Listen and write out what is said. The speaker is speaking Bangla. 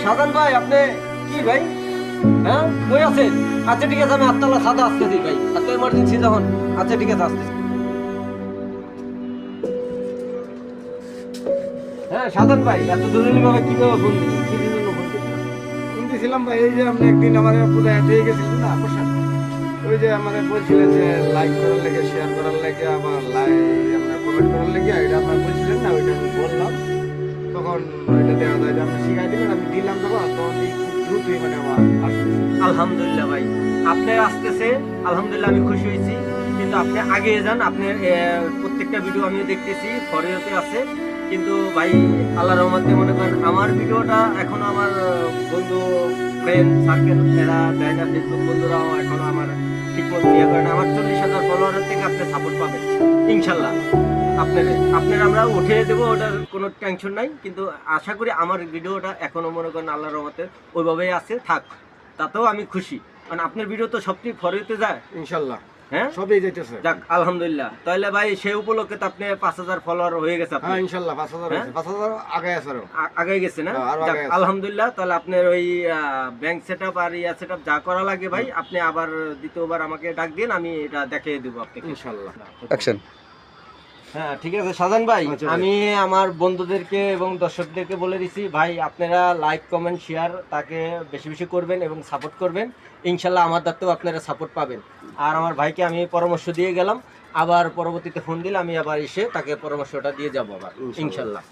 সাজান ভাই আপনি কি ভাই? হ্যাঁ কই আছেন? আচ্ছা ঠিক আছে আমি আটতলা সাদা আসতেছি ভাই, এত এমার্জেন্সি যখন। আচ্ছা ঠিক আছে আসতেছি। হ্যাঁ সাজান ভাই এত জরুরি ভাবে কিভাবে ফোন দিলেন? কি জন্য ফোন দিলেন? শুনতেছিলাম ভাই, এই যে আপনি একদিন আমার পূজায় দিয়ে গেছিলেন না প্রসাদ, ওই যে আমাদের বলছিলেন যে লাইক করার লেগে, শেয়ার করার লেগে, আবার আপনার কমেন্ট করার লেগে, এটা আপনার বলছিলেন না, ওইটা আমি বললাম। তখন ওইটা দেখা যায় যে আপনি শিখাই দিলেন, আমি দিলাম তখন খুব দ্রুতই মানে আমার আসতেছে। আলহামদুলিল্লাহ ভাই, আপনি আসতেছে, আলহামদুলিল্লাহ আমি খুশি হয়েছি। কিন্তু আপনি আগে যান, আপনি প্রত্যেকটা ভিডিও আমিও দেখতেছি, ফরিওতে আছে। কিন্তু ভাই আল্লাহর রহমতে মনে করেন আমার ভিডিওটা এখনো আমার বন্ধু ফ্রেন্ড সার্কেল এরা দেয় না, ফেসবুক বন্ধুরাও এখনো আমার ঠিক মতো ইয়ে করে না। আমার 40,000 ফলোয়ারের থেকে আপনি সাপোর্ট পাবেন ইনশাল্লাহ। আপনার আমরা উঠিয়ে দেবো, ওটার কোনো টেনশন নাই। কিন্তু আশা করি আমার ভিডিওটা এখনো মনে করেন আল্লাহর রহমতে ওইভাবেই আছে, থাক, তাতেও আমি খুশি। কারণ আপনার ভিডিও তো সবটি ফরিওতে যায়, ইনশাল্লাহ হ্যাঁ সবই যাইতেছে। যাক আলহামদুলিল্লাহ। তাহলে ভাই সেই উপলক্ষে তো আপনি 5,000 ফলোয়ার হয়ে গেছে আপনি। হ্যাঁ ইনশাল্লাহ 5,000 হ্যাঁ? হয়েছে, 5,000 আগে আছে আরো। আগে গেছে না? হ্যাঁ, আরো যাক আগে আছে। আলহামদুলিল্লাহ। তাহলে আপনার ওই ব্যাংক সেটআপ আর ইয়া সেটআপ যা করা লাগে ভাই, আপনি আবার দ্বিতীয়বার আমাকে ডাক দিন, আমি এটা দেখিয়ে দেবো আপনাকে ইনশাল্লাহ। অ্যাকশন। হ্যাঁ ঠিক আছে শাহজান ভাই, আচ্ছা ভাই। আমি আমার বন্ধুদেরকে এবং দর্শকদেরকে বলে দিছি ভাই, আপনারা লাইক কমেন্ট শেয়ার তাকে বেশি বেশি করবেন এবং সাপোর্ট করবেন। ইনশাল্লাহ আমার দ্বারাও আপনারা সাপোর্ট পাবেন। আর আমার ভাইকে আমি পরামর্শ দিয়ে গেলাম, আবার পরবর্তীতে ফোন দিলে আমি আবার এসে তাকে পরামর্শটা দিয়ে যাবো আবার ইনশাল্লাহ।